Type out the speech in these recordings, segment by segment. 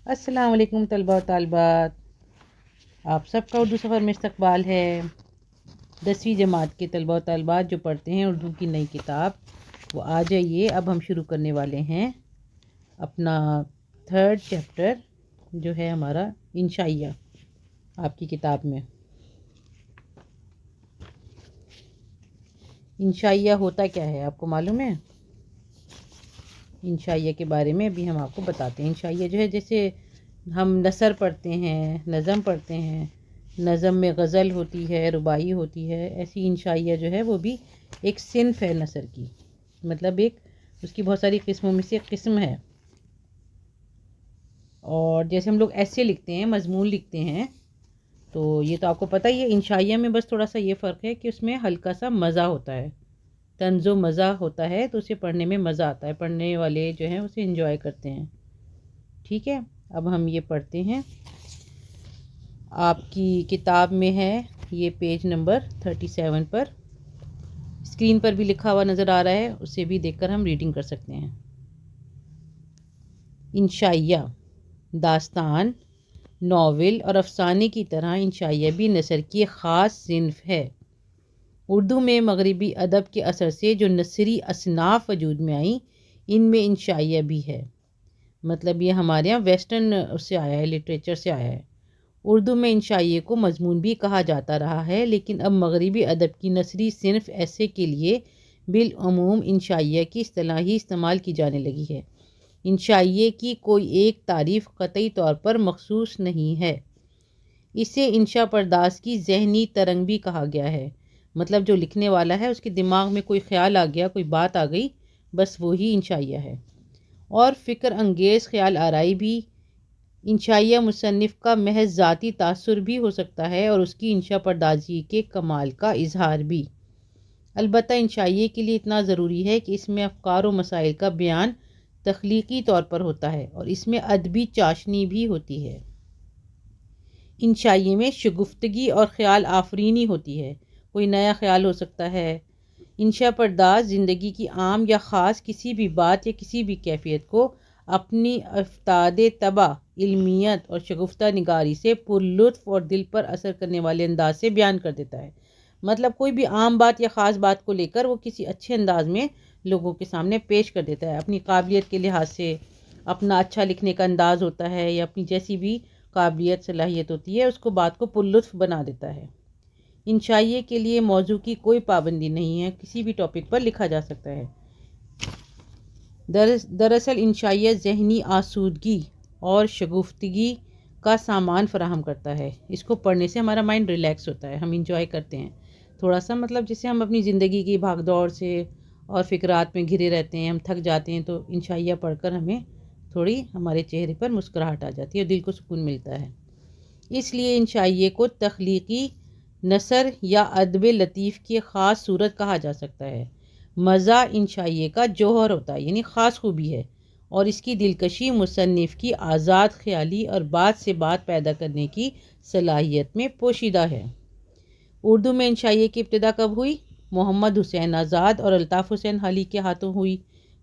السلام علیکم طلبہ و طالبات، آپ سب کا اردو سفر میں استقبال ہے۔ 10ویں جماعت کے طلبہ و طالبات جو پڑھتے ہیں اردو کی نئی کتاب، وہ آ جائیے۔ اب ہم شروع کرنے والے ہیں اپنا 3rd چیپٹر جو ہے ہمارا انشائیہ آپ کی کتاب میں۔ انشائیہ ہوتا کیا ہے آپ کو معلوم ہے؟ انشائیہ کے بارے میں ابھی ہم آپ کو بتاتے ہیں۔ انشائیہ جو ہے، جیسے ہم نثر پڑھتے ہیں، نظم پڑھتے ہیں، نظم میں غزل ہوتی ہے، رباعی ہوتی ہے، ایسی انشائیہ جو ہے وہ بھی ایک صنف ہے نثر کی، مطلب ایک اس کی بہت ساری قسموں میں سے ایک قسم ہے۔ اور جیسے ہم لوگ ایسے لکھتے ہیں، مضمون لکھتے ہیں، تو یہ تو آپ کو پتہ ہی ہے۔ انشائیہ میں بس تھوڑا سا یہ فرق ہے کہ اس میں ہلکا سا مزہ ہوتا ہے، طنز و مزہ ہوتا ہے، تو اسے پڑھنے میں مزہ آتا ہے، پڑھنے والے جو ہیں اسے انجوائے کرتے ہیں۔ ٹھیک ہے، اب ہم یہ پڑھتے ہیں۔ آپ کی کتاب میں ہے یہ پیج نمبر 37 پر، اسکرین پر بھی لکھا ہوا نظر آ رہا ہے، اسے بھی دیکھ کر ہم ریڈنگ کر سکتے ہیں۔ انشائیہ داستان، ناول اور افسانے کی طرح انشائیہ بھی نثر کی ایک خاص صنف ہے۔ اردو میں مغربی ادب کے اثر سے جو نثری اصناف وجود میں آئیں، ان میں انشائیہ بھی ہے۔ مطلب یہ ہمارے یہاں ویسٹرن اس سے آیا ہے، لٹریچر سے آیا ہے۔ اردو میں انشائیہ کو مضمون بھی کہا جاتا رہا ہے، لیکن اب مغربی ادب کی نثری صنف ایسے کے لیے بالعموم انشائیہ کی اصطلاح ہی استعمال کی جانے لگی ہے۔ انشائیہ کی کوئی ایک تعریف قطعی طور پر مخصوص نہیں ہے۔ اسے انشا پرداز کی ذہنی ترنگ بھی کہا گیا ہے، مطلب جو لکھنے والا ہے اس کے دماغ میں کوئی خیال آ گیا، کوئی بات آ گئی، بس وہی انشائیہ ہے۔ اور فکر انگیز خیال آرائی بھی۔ انشائیہ مصنف کا محض ذاتی تاثر بھی ہو سکتا ہے اور اس کی انشا پردازی کے کمال کا اظہار بھی۔ البتہ انشائیہ کے لیے اتنا ضروری ہے کہ اس میں افکار و مسائل کا بیان تخلیقی طور پر ہوتا ہے اور اس میں ادبی چاشنی بھی ہوتی ہے۔ انشائیہ میں شگفتگی اور خیال آفرینی ہوتی ہے، کوئی نیا خیال ہو سکتا ہے۔ انشا پرداز زندگی کی عام یا خاص کسی بھی بات یا کسی بھی کیفیت کو اپنی افتاد طبع، علمیت اور شگفتہ نگاری سے پرلطف اور دل پر اثر کرنے والے انداز سے بیان کر دیتا ہے۔ مطلب کوئی بھی عام بات یا خاص بات کو لے کر وہ کسی اچھے انداز میں لوگوں کے سامنے پیش کر دیتا ہے، اپنی قابلیت کے لحاظ سے، اپنا اچھا لکھنے کا انداز ہوتا ہے یا اپنی جیسی بھی قابلیت صلاحیت ہوتی ہے، اس کو بات کو پرلطف بنا دیتا ہے۔ انشائیہ کے لیے موضوع کی کوئی پابندی نہیں ہے، کسی بھی ٹاپک پر لکھا جا سکتا ہے۔ دراصل انشائیہ ذہنی آسودگی اور شگفتگی کا سامان فراہم کرتا ہے۔ اس کو پڑھنے سے ہمارا مائنڈ ریلیکس ہوتا ہے، ہم انجوائے کرتے ہیں تھوڑا سا، مطلب جیسے ہم اپنی زندگی کی بھاگ دوڑ سے اور فکرات میں گھرے رہتے ہیں، ہم تھک جاتے ہیں، تو انشائیہ پڑھ کر ہمیں تھوڑی ہمارے چہرے پر مسکراہٹ آ جاتی ہے اور دل کو سکون ملتا ہے۔ اس لیے انشائیہ کو تخلیقی نثر یا ادب لطیف کی خاص صورت کہا جا سکتا ہے۔ مزہ انشائیہ کا جوہر ہوتا ہے، یعنی خاص خوبی ہے، اور اس کی دلکشی مصنف کی آزاد خیالی اور بات سے بات پیدا کرنے کی صلاحیت میں پوشیدہ ہے۔ اردو میں انشائیہ کی ابتدا کب ہوئی؟ محمد حسین آزاد اور الطاف حسین حلی کے ہاتھوں ہوئی۔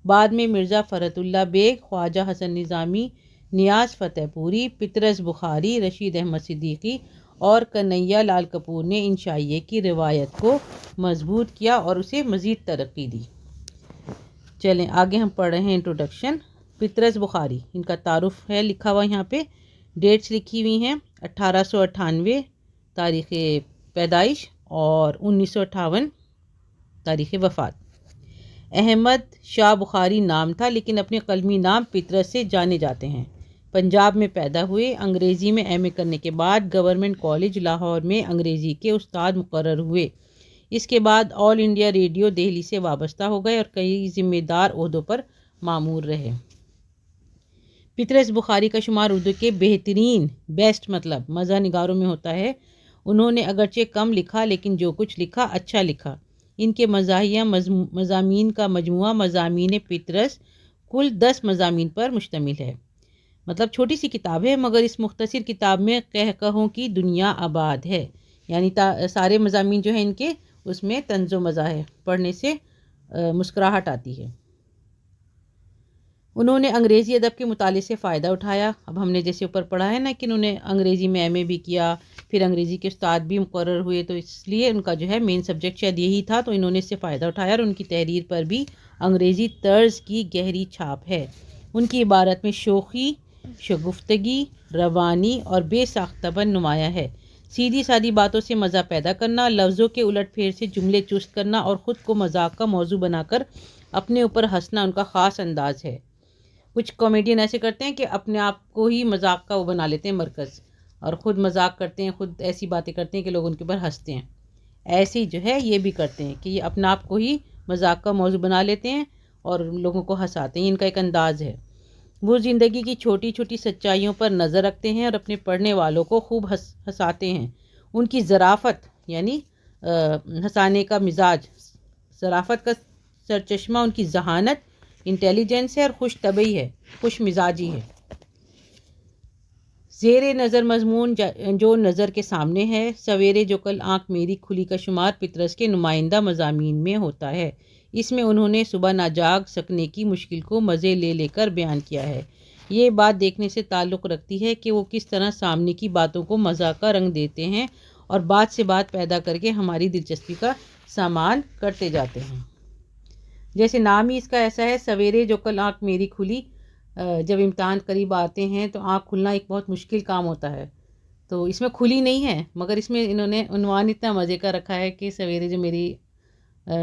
بعد میں مرزا فرحت اللہ بیگ، خواجہ حسن نظامی، نیاز فتح پوری، پطرس بخاری، رشید احمد صدیقی اور کنہیا لال کپور نے انشائیہ کی روایت کو مضبوط کیا اور اسے مزید ترقی دی۔ چلیں آگے ہم پڑھ رہے ہیں انٹروڈکشن۔ پطرس بخاری، ان کا تعارف ہے لکھا ہوا یہاں پہ، ڈیٹس لکھی ہوئی ہیں 1898 تاریخ پیدائش اور 1958 تاریخ وفات۔ احمد شاہ بخاری نام تھا، لیکن اپنے قلمی نام پطرس سے جانے جاتے ہیں۔ پنجاب میں پیدا ہوئے۔ انگریزی میں ایم اے کرنے کے بعد گورنمنٹ کالج لاہور میں انگریزی کے استاد مقرر ہوئے۔ اس کے بعد آل انڈیا ریڈیو دہلی سے وابستہ ہو گئے اور کئی ذمہ دار عہدوں پر مامور رہے۔ پطرس بخاری کا شمار اردو کے بہترین، بیسٹ مطلب مزہ نگاروں میں ہوتا ہے۔ انہوں نے اگرچہ کم لکھا، لیکن جو کچھ لکھا اچھا لکھا۔ ان کے مزاحیہ مضامین کا مجموعہ مضامین پطرس کل 10 مضامین پر مشتمل ہے۔ مطلب چھوٹی سی کتاب ہے، مگر اس مختصر کتاب میں قہقہوں کی دنیا آباد ہے، یعنی سارے مضامین جو ہیں ان کے، اس میں طنز و مزاح ہے، پڑھنے سے مسکراہٹ آتی ہے۔ انہوں نے انگریزی ادب کے مطالعے سے فائدہ اٹھایا. اب ہم نے جیسے اوپر پڑھا ہے نا کہ انہوں نے انگریزی میں ایم اے بھی کیا، پھر انگریزی کے استاد بھی مقرر ہوئے، تو اس لیے ان کا جو ہے مین سبجیکٹ شاید یہی تھا، تو انہوں نے اس سے فائدہ اٹھایا اور ان کی تحریر پر بھی انگریزی طرز کی گہری چھاپ ہے. ان کی عبارت میں شوخی، شگفتگی، روانی اور بے ساختہ پن نمایاں ہے. سیدھی سادی باتوں سے مزہ پیدا کرنا، لفظوں کے الٹ پھیر سے جملے چست کرنا اور خود کو مذاق کا موضوع بنا کر اپنے اوپر ہنسنا ان کا خاص انداز ہے. کچھ کامیڈین ایسے کرتے ہیں کہ اپنے آپ کو ہی مذاق کا وہ بنا لیتے ہیں مرکز، اور خود مذاق کرتے ہیں، خود ایسی باتیں کرتے ہیں کہ لوگ ان کے اوپر ہنستے ہیں. ایسے ہی جو ہے یہ بھی کرتے ہیں کہ یہ اپنے آپ کو ہی مذاق کا موضوع بنا لیتے ہیں اور لوگوں کو ہنساتے ہیں. ان کا ایک انداز ہے. وہ زندگی کی چھوٹی چھوٹی سچائیوں پر نظر رکھتے ہیں اور اپنے پڑھنے والوں کو خوب ہنساتے ہیں. ان کی ظرافت یعنی ہنسانے کا مزاج، ظرافت کا سرچشمہ ان کی ذہانت، انٹیلیجنس ہے اور خوش طبعی ہے، خوش مزاجی ہے. زیر نظر مضمون جو نظر کے سامنے ہے، سویرے جو کل آنکھ میری کھلی کا شمار پطرس کے نمائندہ مضامین میں ہوتا ہے. اس میں انہوں نے صبح نہ جاگ سکنے کی مشکل کو مزے لے لے کر بیان کیا ہے. یہ بات دیکھنے سے تعلق رکھتی ہے کہ وہ کس طرح سامنے کی باتوں کو مزاح کا رنگ دیتے ہیں اور بات سے بات پیدا کر کے ہماری دلچسپی کا سامان کرتے جاتے ہیں. جیسے نام ہی اس کا ایسا ہے، سویرے جو کل آنکھ میری کھلی. جب امتحان قریب آتے ہیں تو آنکھ کھلنا ایک بہت مشکل کام ہوتا ہے، تو اس میں کھلی نہیں ہے، مگر اس میں انہوں نے عنوان اتنا مزے کا رکھا ہے کہ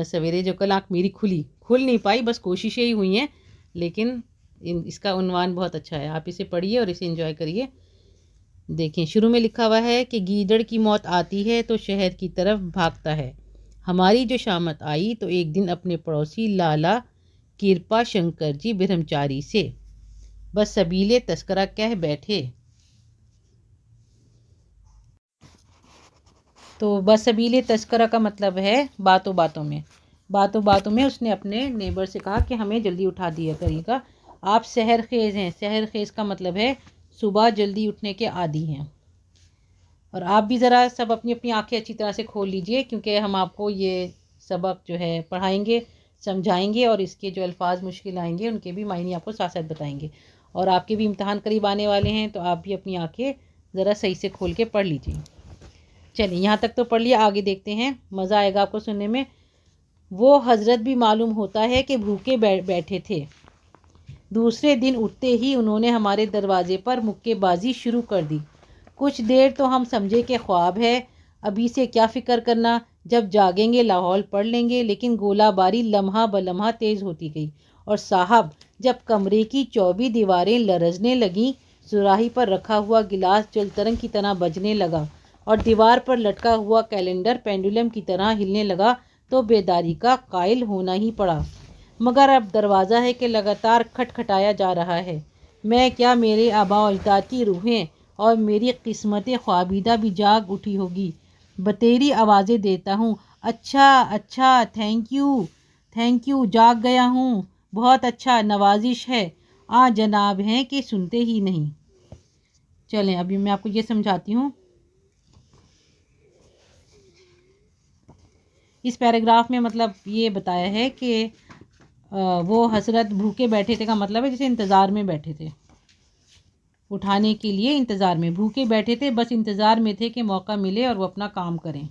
سویرے جو کل آنکھ میری کھل نہیں پائی، بس کوششیں ہی ہوئی ہیں، لیکن اس کا عنوان بہت اچھا ہے. آپ اسے پڑھیے اور اسے انجوائے کریے. دیکھیں شروع میں لکھا ہوا ہے کہ گیدڑ کی موت آتی ہے تو شہر کی طرف بھاگتا ہے. ہماری جو شامت آئی تو ایک دن اپنے پڑوسی لالا کرپا شنکر جی برہمچاری سے بس سبیلے تذکرہ کہہ بیٹھے. تو بس سبیلے تذکرہ کا مطلب ہے باتوں باتوں میں اس نے اپنے نیبر سے کہا کہ ہمیں جلدی اٹھا دیا کریے گا، آپ سحر خیز ہیں. سحر خیز کا مطلب ہے صبح جلدی اٹھنے کے عادی ہیں. اور آپ بھی ذرا سب اپنی اپنی آنکھیں اچھی طرح سے کھول لیجئے، کیونکہ ہم آپ کو یہ سبق جو ہے پڑھائیں گے، سمجھائیں گے، اور اس کے جو الفاظ مشکل آئیں گے ان کے بھی معنی آپ کو ساتھ ساتھ بتائیں گے. اور آپ کے بھی امتحان قریب آنے والے ہیں، تو آپ بھی اپنی آنکھیں ذرا صحیح سے کھول کے پڑھ لیجئے. چلیے یہاں تک تو پڑھ لیا، آگے دیکھتے ہیں، مزہ آئے گا آپ کو سننے میں. وہ حضرت بھی معلوم ہوتا ہے کہ بھوکے بیٹھے تھے. دوسرے دن اٹھتے ہی انہوں نے ہمارے دروازے پر مکے بازی شروع کر دی. کچھ دیر تو ہم سمجھے کہ خواب ہے، ابھی سے کیا فکر کرنا، جب جاگیں گے لاہور پڑھ لیں گے. لیکن گولہ باری لمحہ بلمحہ تیز ہوتی گئی، اور صاحب جب کمرے کی 24 دیواریں لرزنے لگیں، سراہی پر رکھا ہوا گلاس جل ترنگ کی طرح بجنے لگا اور دیوار پر لٹکا ہوا کیلنڈر پینڈولم کی طرح ہلنے لگا، تو بیداری کا قائل ہونا ہی پڑا. مگر اب دروازہ ہے کہ لگاتار کھٹکھٹایا جا رہا ہے. میں کیا، میرے آباء و اجداد کی روحیں اور میری قسمت خوابیدہ بھی جاگ اٹھی ہوگی. بتیری آوازیں دیتا ہوں، اچھا اچھا، تھینک یو، جاگ گیا ہوں، بہت اچھا، نوازش ہے. جناب ہیں کہ سنتے ہی نہیں. چلیں ابھی میں آپ کو یہ سمجھاتی ہوں. اس پیراگراف میں مطلب یہ بتایا ہے کہ وہ حضرت بھوکے بیٹھے تھے کا مطلب ہے جیسے انتظار میں بیٹھے تھے، اٹھانے کے لیے انتظار میں، بھوکے بیٹھے تھے، بس انتظار میں تھے کہ موقع ملے اور وہ اپنا کام کریں.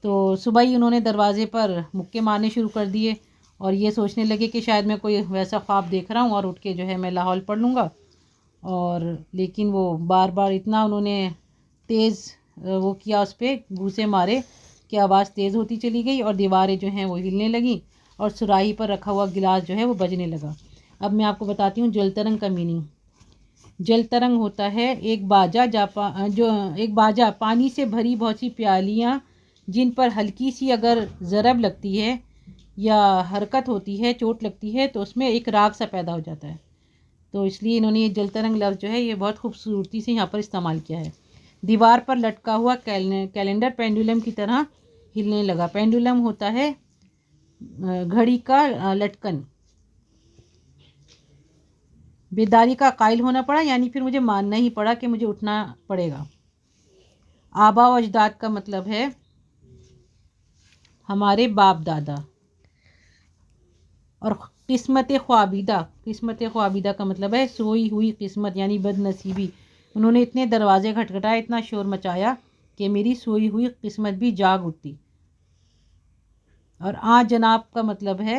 تو صبح ہی انہوں نے دروازے پر مکے مارنے شروع کر دیے اور یہ سوچنے لگے کہ شاید میں کوئی ویسا خواب دیکھ رہا ہوں اور اٹھ کے جو ہے میں لاہور پڑھ لوں گا. اور لیکن وہ بار بار اتنا انہوں نے تیز وہ کیا، اس پہ گھوسے مارے کہ آواز تیز ہوتی چلی گئی اور دیواریں جو ہیں وہ ہلنے لگیں اور سراہی پر رکھا ہوا گلاس جو ہے وہ بجنے لگا. اب میں آپ کو بتاتی ہوں جل ترنگ کا میننگ. جل ترنگ ہوتا ہے ایک باجا پانی سے بھری بہت سی پیالیاں جن پر ہلکی سی اگر ضرب لگتی ہے یا حرکت ہوتی ہے، چوٹ لگتی ہے، تو اس میں ایک راگ سا پیدا ہو جاتا ہے. تو اس لیے انہوں نے یہ جل ترنگ لفظ جو ہے یہ بہت خوبصورتی سے یہاں پر استعمال کیا ہے. دیوار پر لٹکا ہوا کیلنڈر پینڈولم کی طرح ہلنے لگا. پینڈولم ہوتا ہے گھڑی کا لٹکن. بیداری کا قائل ہونا پڑا، یعنی پھر مجھے ماننا ہی پڑا کہ مجھے اٹھنا پڑے گا. آباء و اجداد کا مطلب ہے ہمارے باپ دادا، اور قسمت خوابیدہ، قسمت خوابیدہ کا مطلب ہے سوئی ہوئی قسمت یعنی بد نصیبی. انہوں نے اتنے دروازے کھٹکھٹائے، اتنا شور مچایا کہ میری سوئی ہوئی قسمت بھی جاگ اٹھتی. اور آ جناب کا مطلب ہے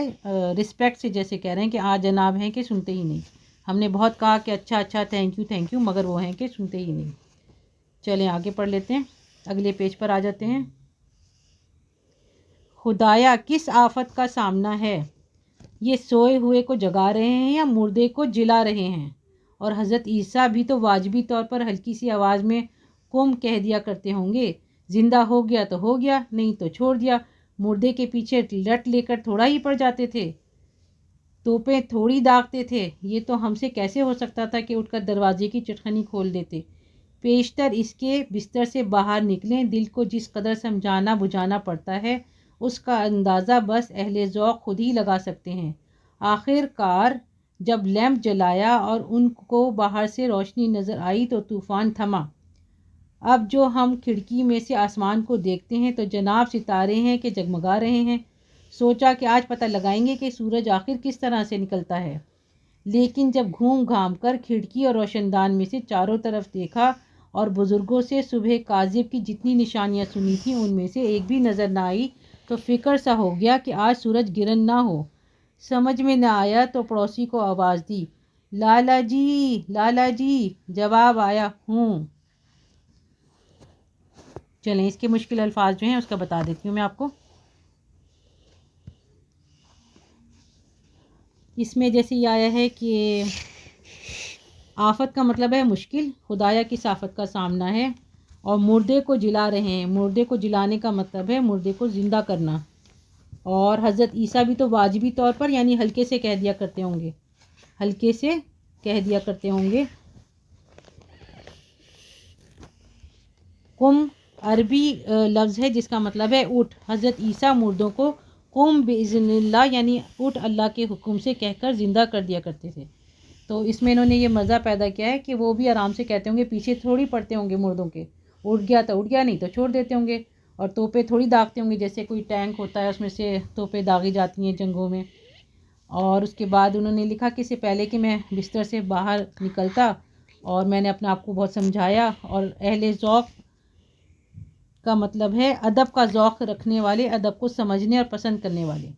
رسپیکٹ سے جیسے کہہ رہے ہیں کہ آ جناب ہیں کہ سنتے ہی نہیں. ہم نے بہت کہا کہ اچھا اچھا تھینک یو مگر وہ ہیں کہ سنتے ہی نہیں. چلیں آگے پڑھ لیتے ہیں، اگلے پیج پر آ جاتے ہیں. خدایا کس آفت کا سامنا ہے، یہ سوئے ہوئے کو جگا رہے ہیں یا مردے کو جلا رہے ہیں. اور حضرت عیسیٰ بھی تو واجبی طور پر ہلکی سی آواز میں قم کہہ دیا کرتے ہوں گے. زندہ ہو گیا تو ہو گیا، نہیں تو چھوڑ دیا. مردے کے پیچھے لٹ لے کر تھوڑا ہی پڑ جاتے تھے، توپیں تھوڑی داغتے تھے. یہ تو ہم سے کیسے ہو سکتا تھا کہ اٹھ کر دروازے کی چٹخنی کھول دیتے. پیشتر اس کے بستر سے باہر نکلیں. دل کو جس قدر سمجھانا بجھانا پڑتا ہے اس کا اندازہ بس اہل ذوق خود ہی لگا سکتے ہیں. آخر کار جب لیمپ جلایا اور ان کو باہر سے روشنی نظر آئی تو طوفان تھما. اب جو ہم کھڑکی میں سے آسمان کو دیکھتے ہیں تو جناب ستارے ہیں کہ جگمگا رہے ہیں. سوچا کہ آج پتہ لگائیں گے کہ سورج آخر کس طرح سے نکلتا ہے. لیکن جب گھوم گھام کر کھڑکی اور روشن دان میں سے چاروں طرف دیکھا اور بزرگوں سے صبح کاذب کی جتنی نشانیاں سنی تھیں ان میں سے ایک بھی نظر نہ آئی تو فکر سا ہو گیا کہ آج سورج گرہن نہ ہو. سمجھ میں نہ آیا تو پڑوسی کو آواز دی، لالا جی لالا جی. جواب آیا ہوں. چلیں اس کے مشکل الفاظ جو ہیں اس کا بتا دیتی ہوں میں آپ کو. اس میں جیسے یہ آیا ہے کہ آفت کا مطلب ہے مشکل، خدایا کس آفت کا سامنا ہے، اور مردے کو جلا رہے ہیں. مردے کو جلانے کا مطلب ہے مردے کو زندہ کرنا. اور حضرت عیسیٰ بھی تو واجبی طور پر یعنی ہلکے سے کہہ دیا کرتے ہوں گے، ہلکے سے کہہ دیا کرتے ہوں گے. قم عربی لفظ ہے جس کا مطلب ہے اٹھ. حضرت عیسیٰ مردوں کو قم باذن اللہ یعنی اٹھ اللہ کے حکم سے کہہ کر زندہ کر دیا کرتے تھے. تو اس میں انہوں نے یہ مزہ پیدا کیا ہے کہ وہ بھی آرام سے کہتے ہوں گے، پیچھے تھوڑی پڑتے ہوں گے مردوں کے. اٹھ گیا تو اٹھ گیا، نہیں تو چھوڑ دیتے ہوں گے. اور توپیں تھوڑی داغتے ہوں گے، جیسے کوئی ٹینک ہوتا ہے اس میں سے توپیں داغی جاتی ہیں جنگوں میں. اور اس کے بعد انہوں نے لکھا کہ اس سے پہلے کہ میں بستر سے باہر نکلتا اور میں نے اپنے آپ کو بہت سمجھایا. اور اہل ذوق کا مطلب ہے ادب کا ذوق رکھنے والے، ادب کو سمجھنے اور پسند کرنے والے.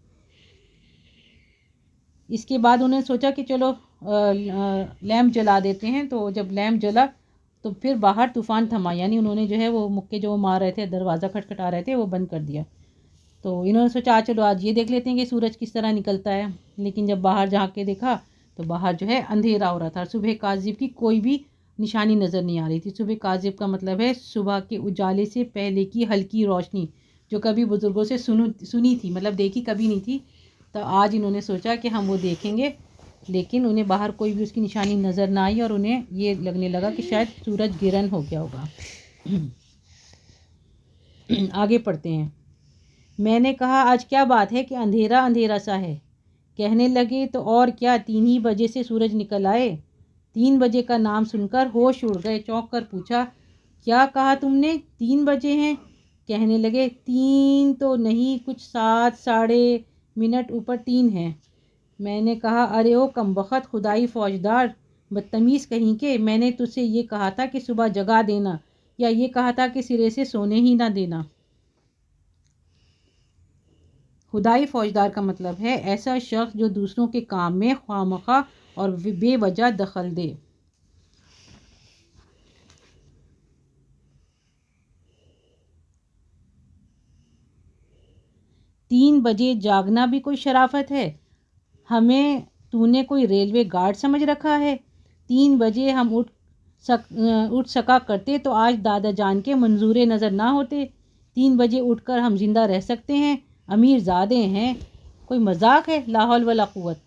اس کے بعد انہوں نے سوچا کہ چلو لیمپ جلا دیتے ہیں. تو جب لیمپ جلا تو پھر باہر طوفان تھما، یعنی انہوں نے جو ہے وہ مکے جو مار رہے تھے، دروازہ کھٹکھٹا رہے تھے، وہ بند کر دیا. تو انہوں نے سوچا چلو آج یہ دیکھ لیتے ہیں کہ سورج کس طرح نکلتا ہے. لیکن جب باہر جا کے دیکھا تو باہر جو ہے اندھیرا ہو رہا تھا. صبح کاذب کی کوئی بھی نشانی نظر نہیں آ رہی تھی. صبح کاذب کا مطلب ہے صبح کے اجالے سے پہلے کی ہلکی روشنی، جو کبھی بزرگوں سے سنی تھی، مطلب دیکھی کبھی نہیں تھی. تو آج انہوں نے سوچا کہ ہم وہ دیکھیں گے، لیکن انہیں باہر کوئی بھی اس کی نشانی نظر نہ آئی اور انہیں یہ لگنے لگا کہ شاید سورج گرہن ہو گیا ہوگا. آگے پڑھتے ہیں. میں نے کہا آج کیا بات ہے کہ اندھیرا اندھیرا سا ہے. کہنے لگے تو اور کیا، 3 ہی بجے سے سورج نکل آئے. 3 بجے کا نام سن کر ہوش اڑ گئے. چونک کر پوچھا کیا کہا تم نے، 3 بجے ہیں؟ کہنے لگے 3 تو نہیں، کچھ 7 ساڑھے منٹ اوپر 3 ہیں. میں نے کہا ارے او کمبخت خدائی فوجدار، بدتمیز کہیں کے، میں نے تجھ سے یہ کہا تھا کہ صبح جگا دینا، یا یہ کہا تھا کہ سرے سے سونے ہی نہ دینا. خدائی فوجدار کا مطلب ہے ایسا شخص جو دوسروں کے کام میں خواہ اور بے وجہ دخل دے. 3 بجے جاگنا بھی کوئی شرافت ہے؟ ہمیں تو نے کوئی ریلوے گارڈ سمجھ رکھا ہے؟ 3 بجے ہم اٹھ سکا کرتے تو آج دادا جان کے منظور نظر نہ ہوتے. 3 بجے اٹھ کر ہم زندہ رہ سکتے ہیں، امیر زادے ہیں. کوئی مذاق ہے؟ لا حول ولا قوت.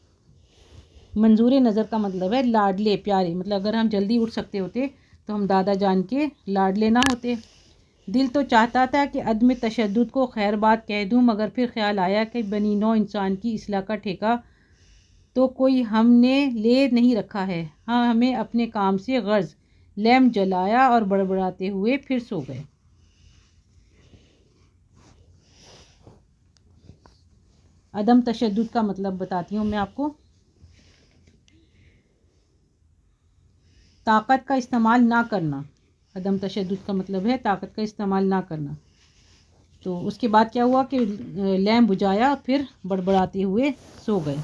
منظور نظر کا مطلب ہے لاڈلے پیارے، مطلب اگر ہم جلدی اٹھ سکتے ہوتے تو ہم دادا جان کے لاڈلے نہ ہوتے. دل تو چاہتا تھا کہ عدم تشدد کو خیر بات کہہ دوں، مگر پھر خیال آیا کہ بنی نوع انسان کی اصلاح کا ٹھیکہ تو کوئی ہم نے لے نہیں رکھا ہے. ہاں ہمیں اپنے کام سے غرض. لیمپ جلایا اور بڑبڑاتے ہوئے پھر سو گئے. عدم تشدد کا مطلب بتاتی ہوں میں آپ کو. طاقت کا استعمال نہ کرنا. عدم تشدد کا مطلب ہے طاقت کا استعمال نہ کرنا. تو اس کے بعد کیا ہوا کہ لیمپ بجھایا پھر بڑبڑاتے ہوئے سو گئے.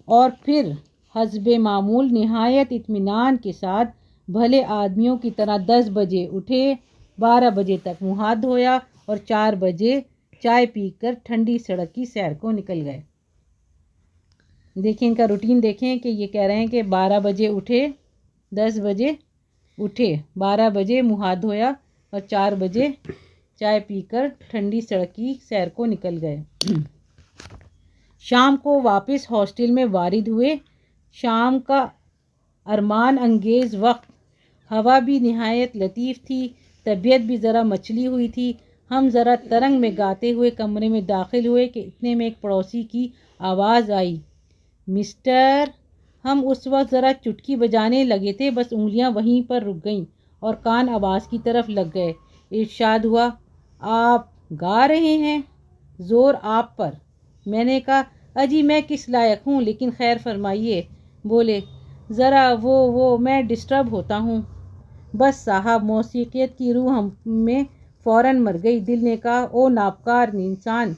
اور پھر حسب معمول نہایت اطمینان کے ساتھ بھلے آدمیوں کی طرح 10 بجے اٹھے، 12 بجے تک منہ ہاتھ دھویا اور 4 بجے چائے پی کر ٹھنڈی سڑک کی سیر کو نکل گئے. دیکھیں ان کا روٹین دیکھیں کہ یہ کہہ رہے ہیں کہ 12 بجے اٹھے، 10 بجے اٹھے، 12 بجے منہ ہاتھ دھویا اور 4 بجے چائے پی کر ٹھنڈی سڑک کی سیر کو نکل گئے. شام کو واپس ہاسٹل میں وارد ہوئے. شام کا ارمان انگیز وقت، ہوا بھی نہایت لطیف تھی، طبیعت بھی ذرا مچلی ہوئی تھی. ہم ذرا ترنگ میں گاتے ہوئے کمرے میں داخل ہوئے کہ اتنے میں ایک پڑوسی کی آواز آئی، مسٹر. ہم اس وقت ذرا چٹکی بجانے لگے تھے، بس انگلیاں وہیں پر رک گئیں اور کان آواز کی طرف لگ گئے. ارشاد ہوا، آپ گا رہے ہیں؟ زور آپ پر. میں نے کہا، اجی میں کس لائق ہوں، لیکن خیر فرمائیے. بولے، ذرا وہ میں ڈسٹرب ہوتا ہوں. بس صاحب، موسیقیت کی روح ہم میں فوراً مر گئی. دل نے کہا، او ناپکار انسان،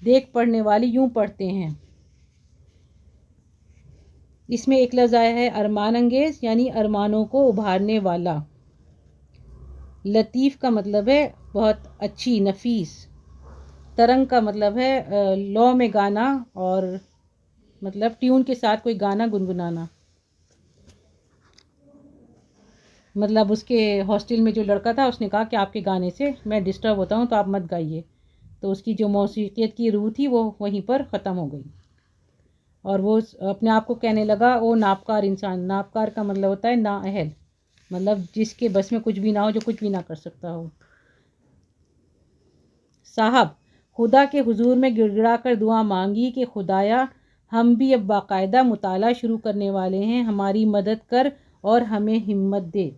دیکھ پڑھنے والے یوں پڑھتے ہیں. اس میں ایک لفظ آیا ہے ارمان انگیز، یعنی ارمانوں کو ابھارنے والا. لطیف کا مطلب ہے بہت اچھی، نفیس. ترنگ کا مطلب ہے لو میں گانا، اور مطلب ٹیون کے ساتھ کوئی گانا گنگنانا. مطلب اس کے ہاسٹل میں جو لڑکا تھا اس نے کہا کہ آپ کے گانے سے میں ڈسٹرب ہوتا ہوں تو آپ مت گائیے. تو اس کی جو موسیقیت کی روح تھی وہ وہیں پر ختم ہو گئی، اور وہ اپنے آپ کو کہنے لگا، او ناپکار انسان. ناپکار کا مطلب ہوتا ہے نااہل، مطلب جس کے بس میں کچھ بھی نہ ہو، جو کچھ بھی نہ کر سکتا ہو. صاحب، خدا کے حضور میں گڑ گڑا کر دعا مانگی کہ خدایا، ہم بھی اب باقاعدہ مطالعہ شروع کرنے والے ہیں، ہماری مدد کر اور ہمیں ہمت دے.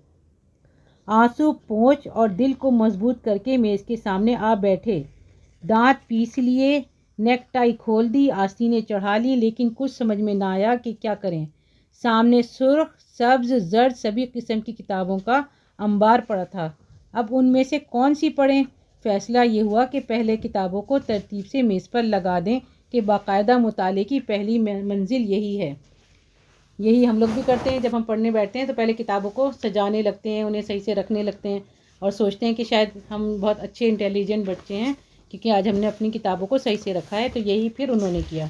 آنسو پونچھ اور دل کو مضبوط کر کے میز کے سامنے آ بیٹھے. دانت پیس لیے، نیک ٹائی کھول دی، آستینیں چڑھا لی، لیکن کچھ سمجھ میں نہ آیا کہ کیا کریں. سامنے سرخ، سبز، زرد سبھی قسم کی کتابوں کا انبار پڑا تھا. اب ان میں سے کون سی پڑھیں؟ فیصلہ یہ ہوا کہ پہلے کتابوں کو ترتیب سے میز پر لگا دیں کہ باقاعدہ مطالعے کی پہلی منزل یہی ہے. یہی ہم لوگ بھی کرتے ہیں. جب ہم پڑھنے بیٹھتے ہیں تو پہلے کتابوں کو سجانے لگتے ہیں، انہیں صحیح سے رکھنے لگتے ہیں، اور سوچتے ہیں کہ شاید ہم بہت اچھے انٹیلیجنٹ بچے ہیں کیونکہ آج ہم نے اپنی کتابوں کو صحیح سے رکھا ہے. تو یہی پھر انہوں نے کیا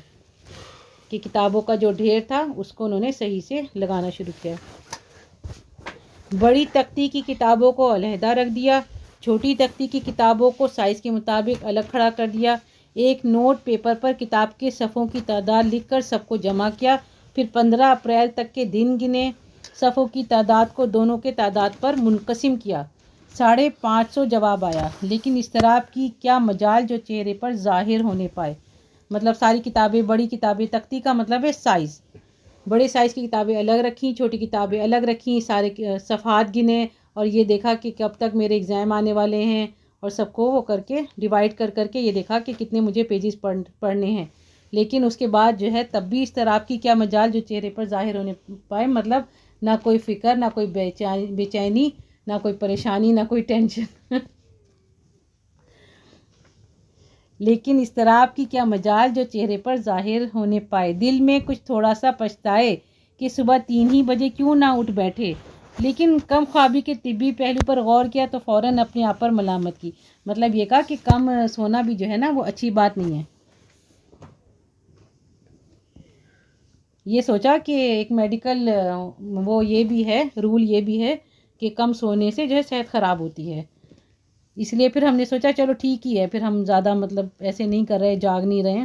کہ کتابوں کا جو ڈھیر تھا اس کو انہوں نے صحیح سے لگانا شروع کیا. بڑی تختی کی کتابوں کو علیحدہ رکھ دیا، چھوٹی تختی کی کتابوں کو سائز کے مطابق الگ کھڑا کر دیا. ایک نوٹ پیپر پر کتاب کے صفحوں کی تعداد لکھ کر سب کو جمع کیا. پھر 15 اپریل تک کے دن گنے، صفحوں کی تعداد کو دونوں کے تعداد پر منقسم کیا. 550 جواب آیا، لیکن اضطراب کی کیا مجال جو چہرے پر ظاہر ہونے پائے. مطلب ساری کتابیں، بڑی کتابیں، تختی کا مطلب ہے سائز، بڑے سائز کی کتابیں الگ رکھیں، چھوٹی کتابیں الگ رکھیں، سارے صفحات گنے اور یہ دیکھا کہ کب تک میرے ایگزام آنے والے ہیں، اور سب کو وہ کر کے ڈیوائڈ کر کر کے یہ دیکھا کہ کتنے مجھے پیجز پڑھنے ہیں. لیکن اس کے بعد جو ہے تب بھی اضطراب کی کیا مجال جو چہرے پر ظاہر ہونے پائے. مطلب نہ کوئی فکر، نہ کوئی بے چینی، نہ کوئی پریشانی، نہ کوئی ٹینشن. لیکن اضطراب کی کیا مجال جو چہرے پر ظاہر ہونے پائے. دل میں کچھ تھوڑا سا پچھتائے کہ صبح 3 ہی بجے کیوں نہ اٹھ بیٹھے، لیکن کم خوابی کے طبی پہلو پر غور کیا تو فوراً اپنے آپ پر ملامت کی. مطلب یہ کہا کہ کم سونا بھی جو ہے نا وہ اچھی بات نہیں ہے. یہ سوچا کہ ایک میڈیکل وہ یہ بھی ہے، رول یہ بھی ہے کہ کم سونے سے جو ہے صحت خراب ہوتی ہے. اس لیے پھر ہم نے سوچا چلو ٹھیک ہی ہے، پھر ہم زیادہ مطلب ایسے نہیں کر رہے، جاگ نہیں رہے.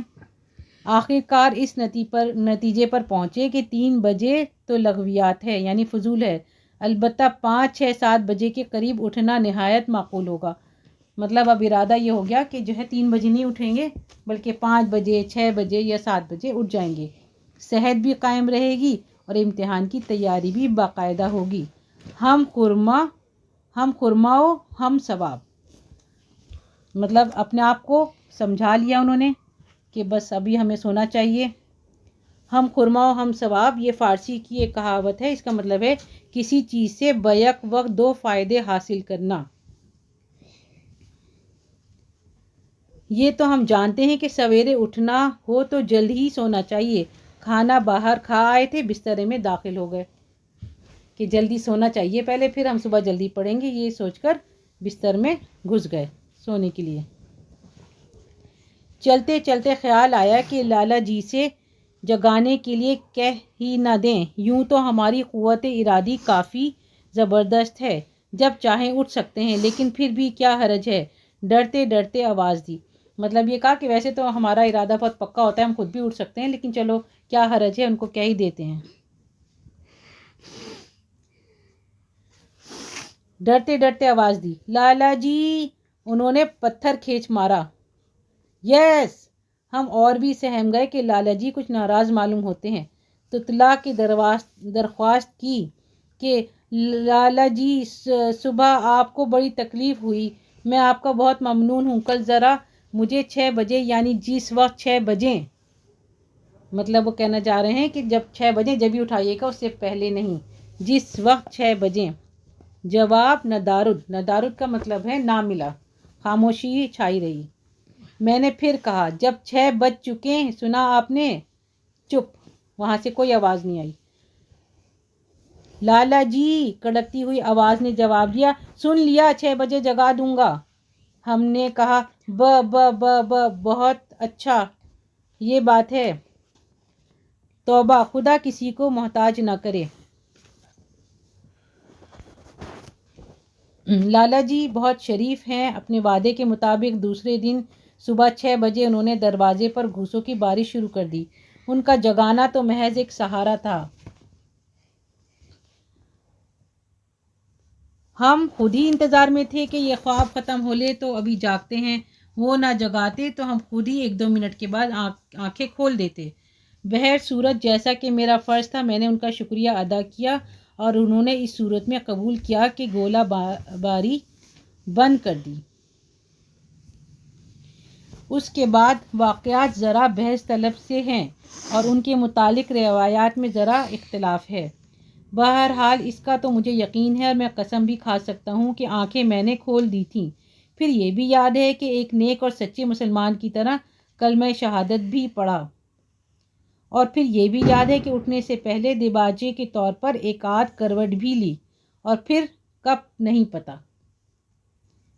آخر کار اس نتیجے پر پہنچے کہ 3 بجے تو لغویات ہے، یعنی فضول ہے، البتہ 5، 6، 7 بجے کے قریب اٹھنا نہایت معقول ہوگا. مطلب اب ارادہ یہ ہو گیا کہ جو ہے 3 بجے نہیں اٹھیں گے، بلکہ 5 بجے، 6 بجے یا 7 بجے اٹھ جائیں گے. صحت بھی قائم رہے گی اور امتحان کی تیاری بھی باقاعدہ ہوگی. ہم خرماؤ ہم ثواب. مطلب اپنے آپ کو سمجھا لیا انہوں نے کہ بس ابھی ہمیں سونا چاہیے. ہم خرما و ہم ثواب، یہ فارسی کی ایک کہاوت ہے. اس کا مطلب ہے کسی چیز سے بیک وقت دو فائدے حاصل کرنا. یہ تو ہم جانتے ہیں کہ سویرے اٹھنا ہو تو جلد ہی سونا چاہیے. کھانا باہر کھا آئے تھے، بسترے میں داخل ہو گئے کہ جلدی سونا چاہیے پہلے، پھر ہم صبح جلدی پڑھیں گے، یہ سوچ کر بستر میں گھس گئے سونے کے لیے. چلتے چلتے خیال آیا کہ لالا جی سے جگانے کے لیے کہہ ہی نہ دیں. یوں تو ہماری قوت ارادی کافی زبردست ہے، جب چاہیں اٹھ سکتے ہیں، لیکن پھر بھی کیا حرج ہے. ڈرتے ڈرتے آواز دی. مطلب یہ کہا کہ ویسے تو ہمارا ارادہ بہت پکا ہوتا ہے، ہم خود بھی اٹھ سکتے ہیں، لیکن چلو کیا حرج ہے، ان کو کہہ ہی دیتے ہیں. ڈرتے ڈرتے آواز دی. لالا جی. انہوں نے پتھر کھینچ مارا. یس. ہم اور بھی سہم گئے کہ لالا جی کچھ ناراض معلوم ہوتے ہیں. تتلا کی درخواست کی کہ لالا جی صبح آپ کو بڑی تکلیف ہوئی، میں آپ کا بہت ممنون ہوں. کل ذرا مجھے 6 بجے، یعنی جس وقت 6 بجیں، مطلب وہ کہنا چاہ رہے ہیں کہ جب 6 بجے جب ہی اٹھائیے گا، اس سے پہلے نہیں، جس وقت 6 بجیں. جواب ندارد کا مطلب ہے نہ ملا. خاموشی چھائی رہی. میں نے پھر کہا، جب 6 بج چکے، سنا آپ نے؟ چپ. وہاں سے کوئی آواز نہیں آئی. لالا جی. کڑکتی ہوئی آواز نے جواب دیا. سن لیا، 6 بجے جگا دوں گا. ہم نے کہا بہت اچھا، یہ بات ہے. توبہ، خدا کسی کو محتاج نہ کرے. لالا جی بہت شریف ہیں. اپنے وعدے کے مطابق دوسرے دن صبح 6 بجے انہوں نے دروازے پر گھوسوں کی بارش شروع کر دی. ان کا جگانا تو محض ایک سہارا تھا. ہم خود ہی انتظار میں تھے کہ یہ خواب ختم ہو لے تو ابھی جاگتے ہیں. وہ نہ جگاتے تو ہم خود ہی 1-2 منٹ کے بعد آنکھیں کھول دیتے. بہر صورت جیسا کہ میرا فرض تھا، میں نے ان کا شکریہ ادا کیا اور انہوں نے اس صورت میں قبول کیا کہ گولہ باری بند کر دی. اس کے بعد واقعات ذرا بحث طلب سے ہیں اور ان کے متعلق روایات میں ذرا اختلاف ہے. بہرحال اس کا تو مجھے یقین ہے اور میں قسم بھی کھا سکتا ہوں کہ آنکھیں میں نے کھول دی تھیں. پھر یہ بھی یاد ہے کہ ایک نیک اور سچے مسلمان کی طرح کلمہ شہادت بھی پڑھا. اور پھر یہ بھی یاد ہے کہ اٹھنے سے پہلے دیباچے کے طور پر ایک آدھ کروٹ بھی لی، اور پھر کب نہیں پتہ.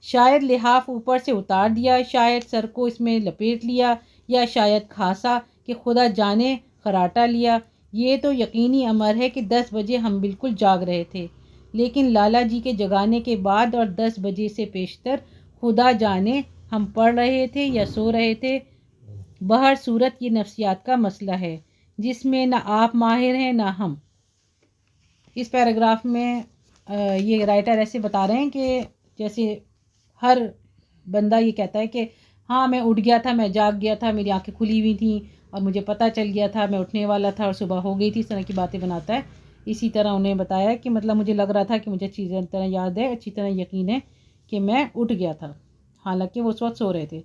شاید لحاف اوپر سے اتار دیا، شاید سر کو اس میں لپیٹ لیا، یا شاید کھاسا کہ خدا جانے خراٹا لیا. یہ تو یقینی امر ہے کہ 10 بجے ہم بالکل جاگ رہے تھے، لیکن لالا جی کے جگانے کے بعد اور 10 بجے سے پیشتر خدا جانے ہم پڑھ رہے تھے یا سو رہے تھے. بہر صورت یہ نفسیات کا مسئلہ ہے جس میں نہ آپ ماہر ہیں نہ ہم. اس پیراگراف میں یہ رائٹر ایسے بتا رہے ہیں کہ جیسے ہر بندہ یہ کہتا ہے کہ ہاں میں اٹھ گیا تھا، میں جاگ گیا تھا، میری آنکھیں کھلی ہوئی تھیں اور مجھے پتہ چل گیا تھا، میں اٹھنے والا تھا اور صبح ہو گئی تھی. اس طرح کی باتیں بناتا ہے. اسی طرح انہیں بتایا کہ مطلب مجھے لگ رہا تھا کہ مجھے اچھی طرح یاد ہے، اچھی طرح یقین ہے کہ میں اٹھ گیا تھا، حالانکہ وہ اس وقت سو رہے تھے.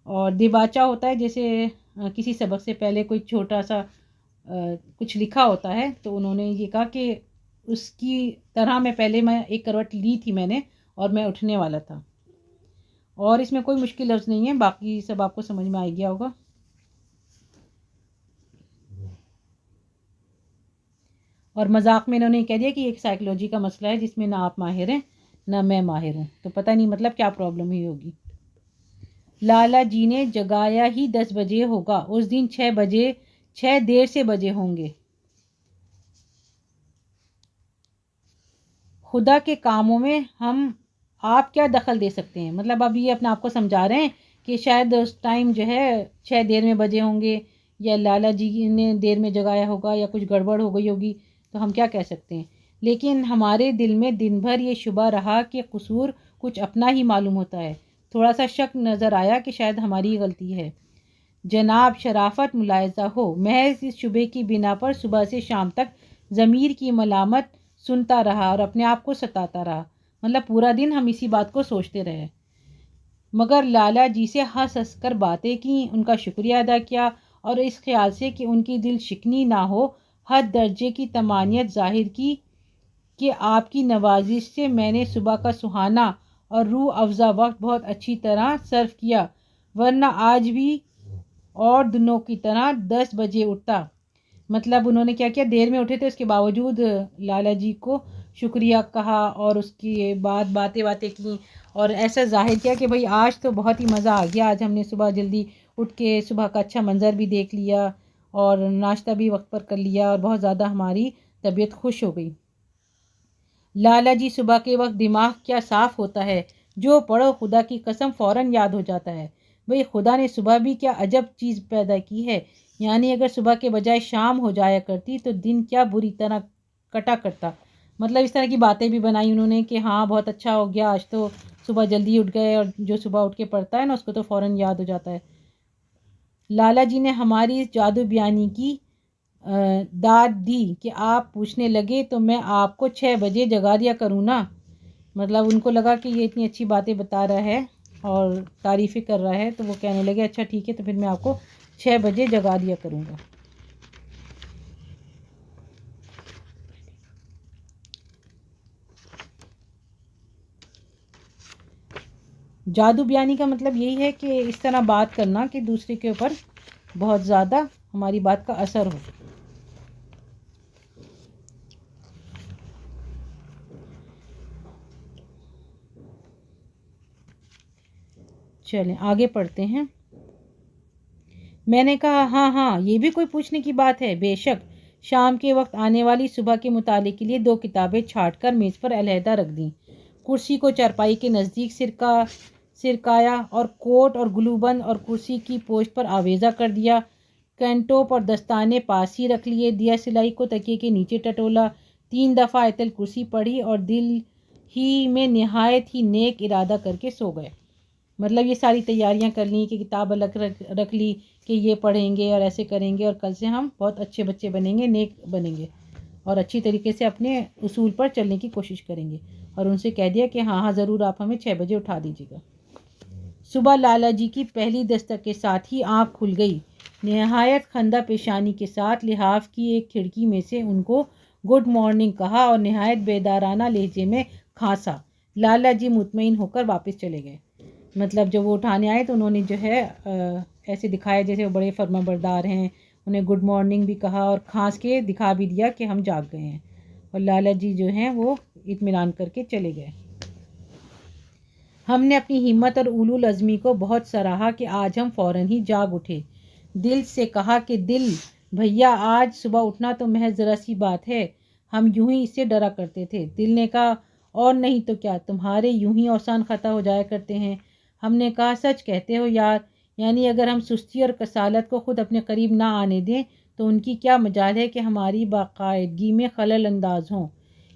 اور دیباچہ ہوتا ہے جیسے کسی سبق سے پہلے کوئی چھوٹا سا کچھ لکھا ہوتا ہے، تو انہوں نے یہ کہا کہ اس کی طرح میں ایک کروٹ لی تھی میں نے اور میں اٹھنے والا تھا. اور اس میں کوئی مشکل لفظ نہیں ہے، باقی سب آپ کو سمجھ میں آ گیا ہوگا. اور مذاق میں انہوں نے کہہ دیا کہ یہ ایک سائیکلوجی کا مسئلہ ہے جس میں نہ آپ ماہر ہیں نہ میں ماہر ہوں، تو پتہ نہیں مطلب کیا پرابلم ہی ہوگی. لالا جی نے جگایا ہی 10 بجے ہوگا، اس دن 6 بجے، 6 دیر سے بجے ہوں گے. خدا کے کاموں میں آپ کیا دخل دے سکتے ہیں؟ مطلب اب یہ اپنے آپ کو سمجھا رہے ہیں کہ شاید اس ٹائم جو ہے 6 دیر میں بجے ہوں گے، یا لالا جی نے دیر میں جگایا ہوگا، یا کچھ گڑبڑ ہو گئی ہوگی، تو ہم کیا کہہ سکتے ہیں. لیکن ہمارے دل میں دن بھر یہ شبہ رہا کہ قصور کچھ اپنا ہی معلوم ہوتا ہے. تھوڑا سا شک نظر آیا کہ شاید ہماری غلطی ہے. جناب شرافت ملاحظہ ہو، محض اس شبے کی بنا پر صبح سے شام تک ضمیر کی ملامت سنتا رہا اور اپنے آپ کو ستاتا رہا. مطلب پورا دن ہم اسی بات کو سوچتے رہے. مگر لالا جی سے ہنس ہنس کر باتیں کیں، ان کا شکریہ ادا کیا اور اس خیال سے کہ ان کی دل شکنی نہ ہو حد درجے کی طمانینت ظاہر کی کہ آپ کی نوازش سے میں نے صبح کا سہانا اور روح افزا وقت بہت اچھی طرح صرف کیا، ورنہ آج بھی اور دنوں کی طرح 10 بجے اٹھتا۔ مطلب انہوں نے کیا کیا، دیر میں اٹھے تھے، اس کے باوجود لالا جی کو شکریہ کہا اور اس کی باتیں کیں اور ایسا ظاہر کیا کہ بھئی آج تو بہت ہی مزہ آ گیا، آج ہم نے صبح جلدی اٹھ کے صبح کا اچھا منظر بھی دیکھ لیا اور ناشتہ بھی وقت پر کر لیا اور بہت زیادہ ہماری طبیعت خوش ہو گئی۔ لالا جی صبح کے وقت دماغ کیا صاف ہوتا ہے، جو پڑھو خدا کی قسم فوراً یاد ہو جاتا ہے۔ بھئی خدا نے صبح بھی کیا عجب چیز پیدا کی ہے، یعنی اگر صبح کے بجائے شام ہو جایا کرتی تو دن کیا بری طرح کٹا کرتا۔ مطلب اس طرح کی باتیں بھی بنائی انہوں نے کہ ہاں بہت اچھا ہو گیا، آج تو صبح جلدی اٹھ گئے اور جو صبح اٹھ کے پڑھتا ہے نا اس کو تو فوراً یاد ہو جاتا ہے۔ لالا جی نے ہماری اس جادو بیانی کی داد دی کہ آپ پوچھنے لگے تو میں آپ کو 6 بجے جگا دیا کروں نا۔ مطلب ان کو لگا کہ یہ اتنی اچھی باتیں بتا رہا ہے اور تعریفیں کر رہا ہے تو وہ کہنے لگے اچھا ٹھیک ہے تو پھر میں آپ کو 6 بجے جگا دیا کروں گا۔ جادو بیانی کا مطلب یہی ہے کہ اس طرح بات کرنا کہ دوسرے کے اوپر بہت زیادہ ہماری بات کا اثر ہو۔ چلیں آگے پڑھتے ہیں۔ میں نے کہا ہاں ہاں یہ بھی کوئی پوچھنے کی بات ہے، بے شک۔ شام کے وقت آنے والی صبح کے مطالعے کے لیے 2 کتابیں چھانٹ کر میز پر علیحدہ رکھ دیں، کرسی کو چارپائی کے نزدیک سرکایا اور کوٹ اور گلو بند اور کرسی کی پوچھ پر آویزہ کر دیا، کینٹوپ اور دستانے پاس ہی رکھ لیے، دیا سلائی کو تکیے کے نیچے ٹٹولا، 3 دفعہ آیت الکرسی پڑھی اور دل ہی میں نہایت ہی نیک ارادہ کر کے سو گئے۔ مطلب یہ ساری تیاریاں کر لیں کہ کتاب الگ رکھ لی کہ یہ پڑھیں گے اور ایسے کریں گے اور کل سے ہم بہت اچھے بچے بنیں گے، نیک بنیں گے اور اچھی طریقے سے اپنے اصول پر چلنے کی کوشش کریں گے، اور ان سے کہہ دیا کہ ہاں ہاں ضرور آپ ہمیں 6 بجے اٹھا دیجیے گا۔ صبح لالا جی کی پہلی دستک کے ساتھ ہی آنکھ کھل گئی، نہایت خندہ پیشانی کے ساتھ لحاف کی ایک کھڑکی میں سے ان کو گڈ مارننگ کہا اور نہایت بیدارانہ لہجے میں کھانسا۔ لالا جی مطمئن ہو کر واپس چلے گئے۔ مطلب جب وہ اٹھانے آئے تو انہوں نے جو ہے ایسے دکھایا جیسے وہ بڑے فرما بردار ہیں، انہیں گڈ مارننگ بھی کہا اور کھانس کے دکھا بھی دیا کہ ہم جاگ گئے ہیں، اور لالا جی جو ہیں وہ اطمینان کر کے چلے گئے۔ ہم نے اپنی ہمت اور اولو العزمی کو بہت سراہا کہ آج ہم فوراً ہی جاگ اٹھے۔ دل سے کہا کہ دل بھیا آج صبح اٹھنا تو محض ذرا سی بات ہے، ہم یوں ہی اس سے ڈرا کرتے تھے۔ دل نے کہا اور نہیں تو کیا، تمہارے یوں ہی اوسان خطا ہو جایا کرتے ہیں۔ ہم نے کہا سچ کہتے ہو یار، یعنی اگر ہم سستی اور کسالت کو خود اپنے قریب نہ آنے دیں تو ان کی کیا مجال ہے کہ ہماری باقاعدگی میں خلل انداز ہوں۔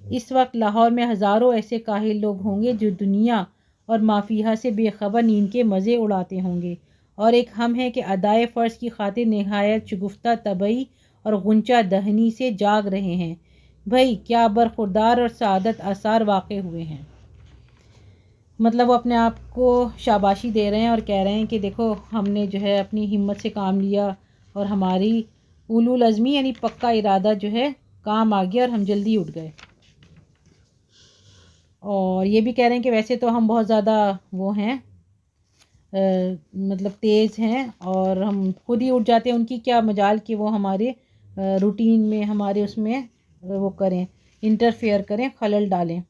اس وقت لاہور میں ہزاروں ایسے کاہل لوگ ہوں گے جو دنیا اور ما فیہا سے بے خبر نیند کے مزے اڑاتے ہوں گے، اور ایک ہم ہیں کہ ادائے فرض کی خاطر نہایت شگفتہ طبعی اور غنچہ دہنی سے جاگ رہے ہیں۔ بھئی کیا برخوردار اور سعادت آثار واقع ہوئے ہیں۔ مطلب وہ اپنے آپ کو شاباشی دے رہے ہیں اور کہہ رہے ہیں کہ دیکھو ہم نے جو ہے اپنی ہمت سے کام لیا اور ہماری اولو العزمی یعنی پکا ارادہ جو ہے کام آ گیا اور ہم جلدی اٹھ گئے۔ اور یہ بھی کہہ رہے ہیں کہ ویسے تو ہم بہت زیادہ وہ ہیں مطلب تیز ہیں اور ہم خود ہی اٹھ جاتے ہیں، ان کی کیا مجال کہ وہ ہمارے روٹین میں ہمارے اس میں وہ کریں، انٹرفیئر کریں، خلل ڈالیں۔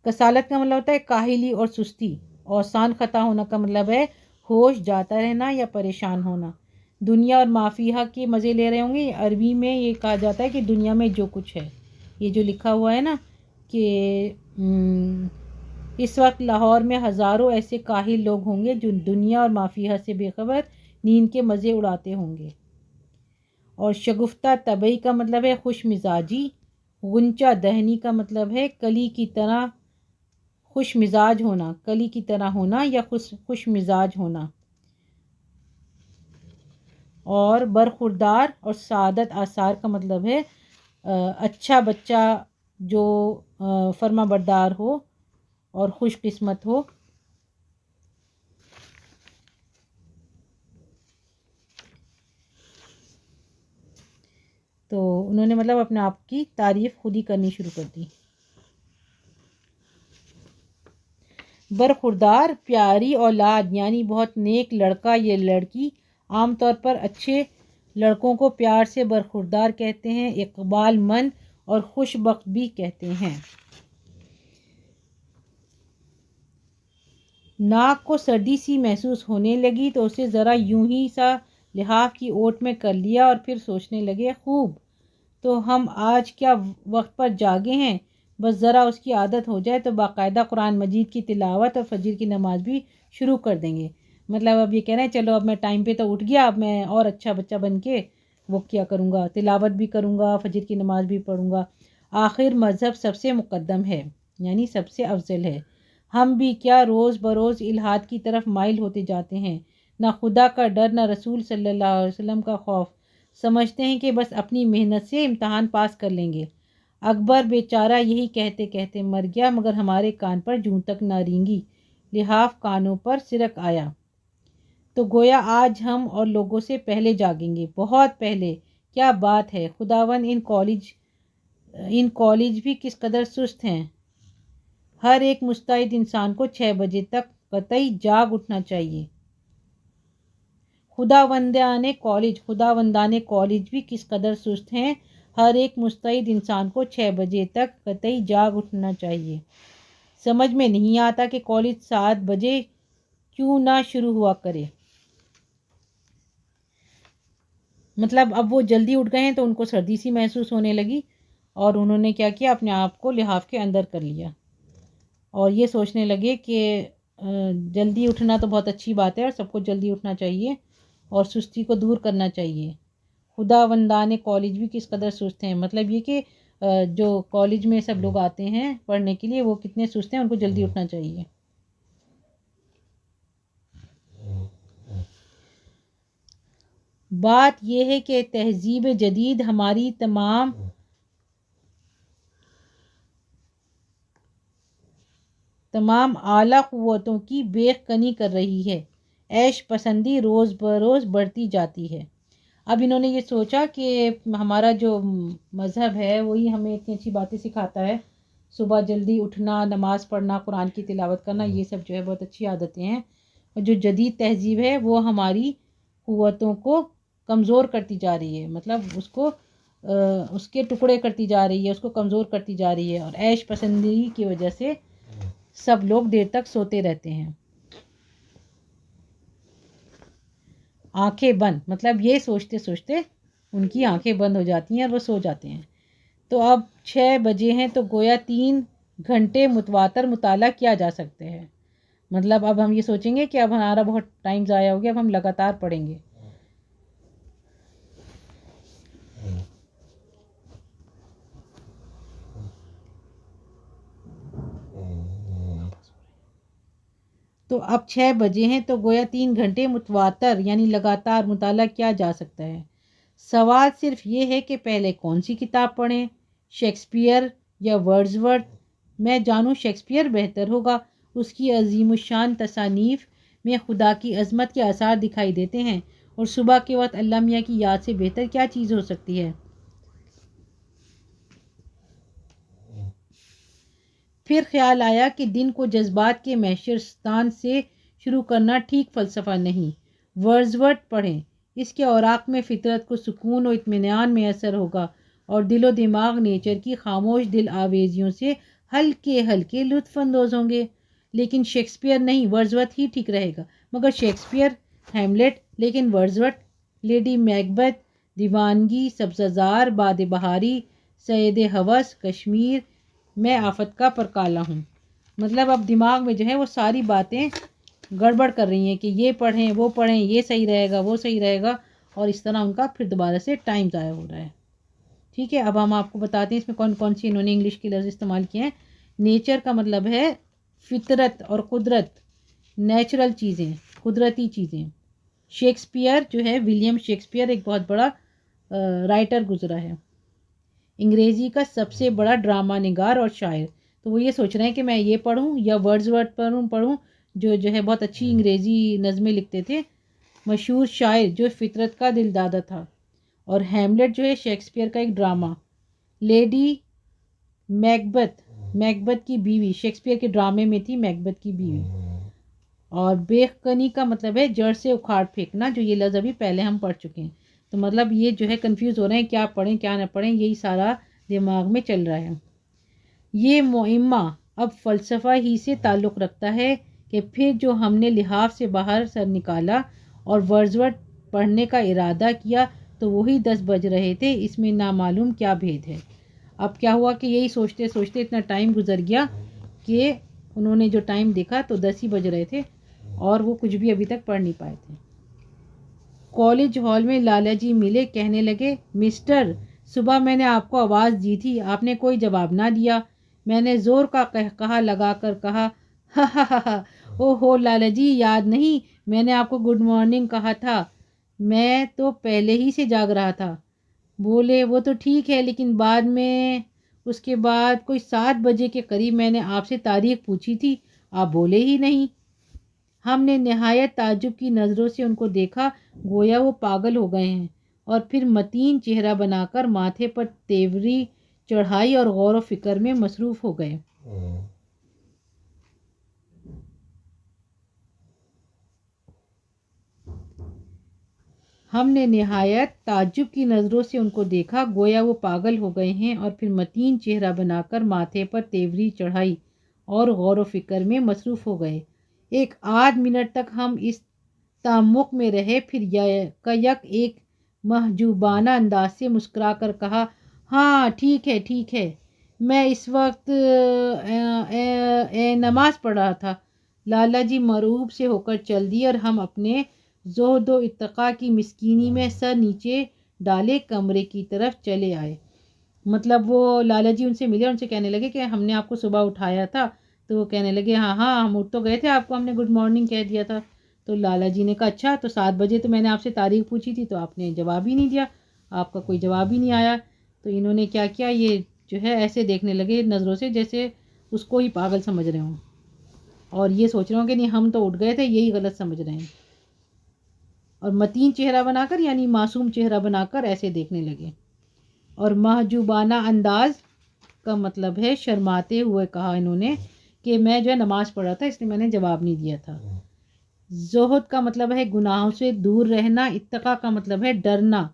کسالت کا مطلب ہوتا ہے کاہلی اور سستی، اوسان خطا ہونا کا مطلب ہے ہوش جاتا رہنا یا پریشان ہونا۔ دنیا اور ما فیہا کے مزے لے رہے ہوں گے، عربی میں یہ کہا جاتا ہے کہ دنیا میں جو کچھ ہے، یہ جو لکھا ہوا ہے نا کہ اس وقت لاہور میں ہزاروں ایسے کاہل لوگ ہوں گے جو دنیا اور ما فیہا سے بے خبر نیند کے مزے اڑاتے ہوں گے۔ اور شگفتہ طبعی کا مطلب ہے خوش مزاجی، غنچہ دہنی کا مطلب ہے کلی کی طرح خوش مزاج ہونا، کلی کی طرح ہونا یا خوش مزاج ہونا۔ اور برخوردار اور سعادت آثار کا مطلب ہے اچھا بچہ جو فرما بردار ہو اور خوش قسمت ہو۔ انہوں نے مطلب اپنے آپ کی تعریف خود ہی کرنی شروع کر دی. برخوردار پیاری اولاد یعنی بہت نیک لڑکا یا لڑکی. عام طور پر اچھے لڑکوں کو پیار سے برخوردار کہتے ہیں، اقبال مند اور خوش بخت بھی کہتے ہیں. ناک کو سردی سی محسوس ہونے لگی تو اسے ذرا یوں ہی سا لحاف کی اوٹ میں کر لیا اور پھر سوچنے لگے خوب تو ہم آج کیا وقت پر جاگے ہیں، بس ذرا اس کی عادت ہو جائے تو باقاعدہ قرآن مجید کی تلاوت اور فجر کی نماز بھی شروع کر دیں گے. مطلب اب یہ کہہ رہے ہیں چلو اب میں ٹائم پہ تو اٹھ گیا، اب میں اور اچھا بچہ بن کے وہ کیا کروں گا، تلاوت بھی کروں گا، فجر کی نماز بھی پڑھوں گا. آخر مذہب سب سے مقدم ہے، یعنی سب سے افضل ہے. ہم بھی کیا روز بروز الحاد کی طرف مائل ہوتے جاتے ہیں. نہ خدا کا ڈر، نہ رسول صلی اللہ علیہ وسلم کا خوف. سمجھتے ہیں کہ بس اپنی محنت سے امتحان پاس کر لیں گے. اکبر بیچارہ یہی کہتے کہتے مر گیا، مگر ہمارے کان پر جوں تک نہ رینگی. لحاف کانوں پر سرک آیا تو گویا آج ہم اور لوگوں سے پہلے جاگیں گے، بہت پہلے. کیا بات ہے خداوند، ان کالج بھی کس قدر سست ہیں. ہر ایک مستعد انسان کو 6 بجے تک قطعی جاگ اٹھنا چاہیے. خداوندان کالج بھی کس قدر سست ہیں. ہر ایک مستعد انسان کو 6 بجے تک قطعی جاگ اٹھنا چاہیے. سمجھ میں نہیں آتا کہ کالج 7 بجے کیوں نہ شروع ہوا کرے. مطلب اب وہ جلدی اٹھ گئے ہیں تو ان کو سردی سی محسوس ہونے لگی اور انہوں نے کیا کیا، اپنے آپ کو لحاف کے اندر کر لیا اور یہ سوچنے لگے کہ جلدی اٹھنا تو بہت اچھی بات ہے اور سب کو جلدی اٹھنا چاہیے اور سستی کو دور کرنا چاہیے. خداوندان کالج بھی کس قدر سست ہیں، مطلب یہ کہ جو کالج میں سب لوگ آتے ہیں پڑھنے کے لیے وہ کتنے سست ہیں، ان کو جلدی اٹھنا چاہیے. بات یہ ہے کہ تہذیب جدید ہماری تمام اعلیٰ قوتوں کی بیخ کنی کر رہی ہے. عیش پسندی روز بروز بڑھتی جاتی ہے. اب انہوں نے یہ سوچا کہ ہمارا جو مذہب ہے وہی ہمیں اتنی اچھی باتیں سکھاتا ہے، صبح جلدی اٹھنا، نماز پڑھنا، قرآن کی تلاوت کرنا، یہ سب جو ہے بہت اچھی عادتیں ہیں. اور جو جدید تہذیب ہے وہ ہماری قوتوں کو کمزور کرتی جا رہی ہے، مطلب اس کے ٹکڑے کرتی جا رہی ہے، اس کو کمزور کرتی جا رہی ہے. اور عیش پسندی کی وجہ سے سب لوگ دیر تک سوتے رہتے ہیں. آنکھیں بند، مطلب یہ سوچتے سوچتے ان کی آنکھیں بند ہو جاتی ہیں اور وہ سو جاتے ہیں. تو اب 6 بجے ہیں تو گویا 3 گھنٹے متواتر مطالعہ کیا جا سکتے ہیں. مطلب اب ہم یہ سوچیں گے کہ اب ہمارا بہت ٹائم ضائع ہو گیا، اب ہم لگاتار پڑھیں گے. تو اب 6 بجے ہیں تو گویا 3 گھنٹے متواتر یعنی لگاتار مطالعہ کیا جا سکتا ہے. سوال صرف یہ ہے کہ پہلے کون سی کتاب پڑھیں، شیکسپیئر یا ورڈزورتھ. میں جانوں شیکسپیئر بہتر ہوگا. اس کی عظیم الشان تصانیف میں خدا کی عظمت کے آثار دکھائی دیتے ہیں، اور صبح کے وقت اللہ میاں کی یاد سے بہتر کیا چیز ہو سکتی ہے. پھر خیال آیا کہ دن کو جذبات کے محشرستان سے شروع کرنا ٹھیک فلسفہ نہیں. ورڈزورتھ پڑھیں، اس کے اوراق میں فطرت کو سکون و اطمینان میسر ہوگا اور دل و دماغ نیچر کی خاموش دل آویزیوں سے ہلکے ہلکے لطف اندوز ہوں گے. لیکن شیکسپیئر نہیں، ورڈزورتھ ہی ٹھیک رہے گا. مگر شیکسپیئر ہیملیٹ، لیکن ورڈزورتھ لیڈی میکبتھ، دیوانگی، سبززار، باد بہاری، سید ہوس، کشمیر میں آفت کا پرکالا ہوں. مطلب اب دماغ میں جو ہے وہ ساری باتیں گڑبڑ کر رہی ہیں کہ یہ پڑھیں وہ پڑھیں، یہ صحیح رہے گا وہ صحیح رہے گا، اور اس طرح ان کا پھر دوبارہ سے ٹائم ضائع ہو رہا ہے. ٹھیک ہے، اب ہم آپ کو بتاتے ہیں اس میں کون کون سی انہوں نے انگلش کے لفظ استعمال کیے ہیں. نیچر کا مطلب ہے فطرت اور قدرت، نیچرل چیزیں، قدرتی چیزیں. شیکسپیئر جو ہے، ولیم شیکسپیئر ایک بہت بڑا رائٹر گزرا ہے، انگریزی کا سب سے بڑا ڈرامہ نگار اور شاعر. تو وہ یہ سوچ رہے ہیں کہ میں یہ پڑھوں یا ورڈزورتھ پڑھوں جو ہے بہت اچھی انگریزی نظمیں لکھتے تھے. مشہور شاعر جو فطرت کا دل دادا تھا اور ہیملیٹ جو ہے شیکسپیئر کا ایک ڈرامہ. لیڈی میکبت کی بیوی شیکسپیئر کے ڈرامے میں تھی میکبت کی بیوی. اور بیخکنی کا مطلب ہے جڑ سے اکھاڑ پھینکنا، جو یہ لفظ ابھی پہلے ہم پڑھ چکے ہیں. تو مطلب یہ جو ہے کنفیوز ہو رہے ہیں کیا پڑھیں کیا نہ پڑھیں، یہی سارا دماغ میں چل رہا ہے. یہ معمہ اب فلسفہ ہی سے تعلق رکھتا ہے کہ پھر جو ہم نے لحاف سے باہر سر نکالا اور ورڈزورتھ پڑھنے کا ارادہ کیا تو وہی 10 بج رہے تھے. اس میں نامعلوم کیا بھید ہے. اب کیا ہوا کہ یہی سوچتے سوچتے اتنا ٹائم گزر گیا کہ انہوں نے جو ٹائم دیکھا تو 10 ہی بج رہے تھے اور وہ کچھ بھی ابھی تک پڑھ نہیں پائے تھے. کالج ہال میں لالا جی ملے. کہنے لگے مسٹر، صبح میں نے آپ کو آواز دی تھی، آپ نے کوئی جواب نہ دیا. میں نے زور کا قہقہہ لگا کر کہا ہا ہا ہا ہا. او ہو لالا جی، یاد نہیں میں نے آپ کو گڈ مارننگ کہا تھا؟ میں تو پہلے ہی سے جاگ رہا تھا. بولے وہ تو ٹھیک ہے لیکن بعد میں اس کے بعد کوئی 7 بجے کے قریب میں نے آپ سے تاریخ پوچھی تھی، آپ بولے ہی نہیں. ہم نے نہایت تعجب کی نظروں سے ان کو دیکھا، گویا وہ پاگل ہو گئے ہیں، اور پھر متین چہرہ بنا کر ماتھے پر تیوری چڑھائی اور غور و فکر میں مصروف ہو گئے. ہم نے نہایت تعجب کی نظروں سے ان کو دیکھا، گویا وہ پاگل ہو گئے ہیں، اور پھر متین چہرہ بنا کر ماتھے پر تیوری چڑھائی اور غور و فکر میں مصروف ہو گئے. 1 منٹ تک ہم اس تعمق میں رہے، پھر یک ایک محجوبانہ انداز سے مسکرا کر کہا ہاں ٹھیک ہے، میں اس وقت نماز پڑھ رہا تھا. لالا جی مرعوب سے ہو کر چل دیے اور ہم اپنے زہد و اتقاء کی مسکینی میں سر نیچے ڈالے کمرے کی طرف چلے آئے. مطلب وہ لالا جی ان سے ملے اور ان سے کہنے لگے کہ ہم نے آپ کو صبح اٹھایا تھا. تو وہ کہنے لگے ہاں ہم اٹھ تو گئے تھے، آپ کو ہم نے گڈ مارننگ کہہ دیا تھا. تو لالا جی نے کہا اچھا، تو 7 بجے تو میں نے آپ سے تاریخ پوچھی تھی تو آپ نے جواب ہی نہیں دیا، آپ کا کوئی جواب ہی نہیں آیا. تو انہوں نے کیا کیا، یہ جو ہے ایسے دیکھنے لگے نظروں سے جیسے اس کو ہی پاگل سمجھ رہے ہوں، اور یہ سوچ رہے ہوں کہ نہیں ہم تو اٹھ گئے تھے، یہی غلط سمجھ رہے ہیں. اور متین چہرہ بنا کر یعنی معصوم چہرہ بنا کر ایسے دیکھنے لگے. اور محجوبانہ انداز کا مطلب ہے شرماتے ہوئے کہا انہوں نے کہ میں جو ہے نماز پڑھ رہا تھا اس لیے میں نے جواب نہیں دیا تھا. زہد کا مطلب ہے گناہوں سے دور رہنا. اتقاء کا مطلب ہے ڈرنا،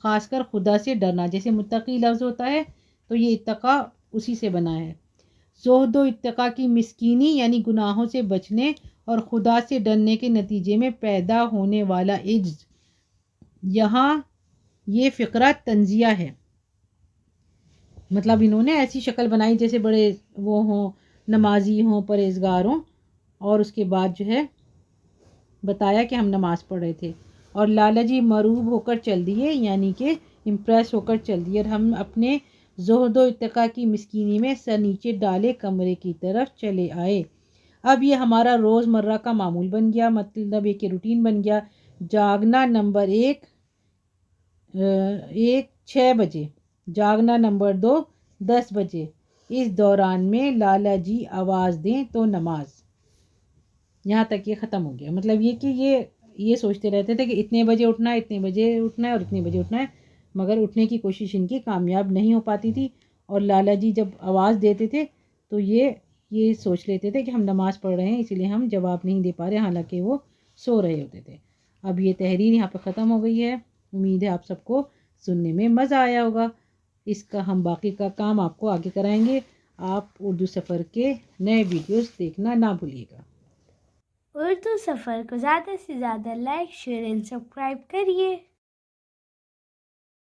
خاص کر خدا سے ڈرنا. جیسے متقی لفظ ہوتا ہے تو یہ اتقاء اسی سے بنا ہے. زہد و اتقاء کی مسکینی یعنی گناہوں سے بچنے اور خدا سے ڈرنے کے نتیجے میں پیدا ہونے والا عجز. یہاں یہ فقرہ تنزیہ ہے، مطلب انہوں نے ایسی شکل بنائی جیسے بڑے وہ ہوں، نمازی ہوں، پرہیزگار ہوں، اور اس کے بعد جو ہے بتایا کہ ہم نماز پڑھ رہے تھے. اور لالا جی مرعوب ہو کر چل دیے یعنی کہ امپریس ہو کر چل دیے، اور ہم اپنے زہد و اتقاء کی مسکینی میں سر نیچے ڈالے کمرے کی طرف چلے آئے. اب یہ ہمارا روز مرہ کا معمول بن گیا، مطلب ایک روٹین بن گیا. جاگنا نمبر 1 6 بجے، جاگنا نمبر 2 10 بجے. اس دوران میں لالا جی آواز دیں تو نماز. یہاں تک یہ ختم ہو گیا. مطلب یہ کہ یہ سوچتے رہتے تھے کہ اتنے بجے اٹھنا ہے، اتنے بجے اٹھنا ہے اور اتنے بجے اٹھنا ہے، مگر اٹھنے کی کوشش ان کی کامیاب نہیں ہو پاتی تھی. اور لالا جی جب آواز دیتے تھے تو یہ سوچ لیتے تھے کہ ہم نماز پڑھ رہے ہیں اسی لیے ہم جواب نہیں دے پا رہے، حالانکہ وہ سو رہے ہوتے تھے. اب یہ تحریر یہاں پہ ختم ہو گئی ہے. امید ہے آپ سب کو سننے میں مزہ آیا ہوگا. اس کا ہم باقی کا کام آپ کو آگے کرائیں گے. آپ اردو سفر کے نئے ویڈیوز دیکھنا نہ بھولیے گا. اردو سفر کو زیادہ سے زیادہ لائک، شیئر اینڈ سبسکرائب کریے.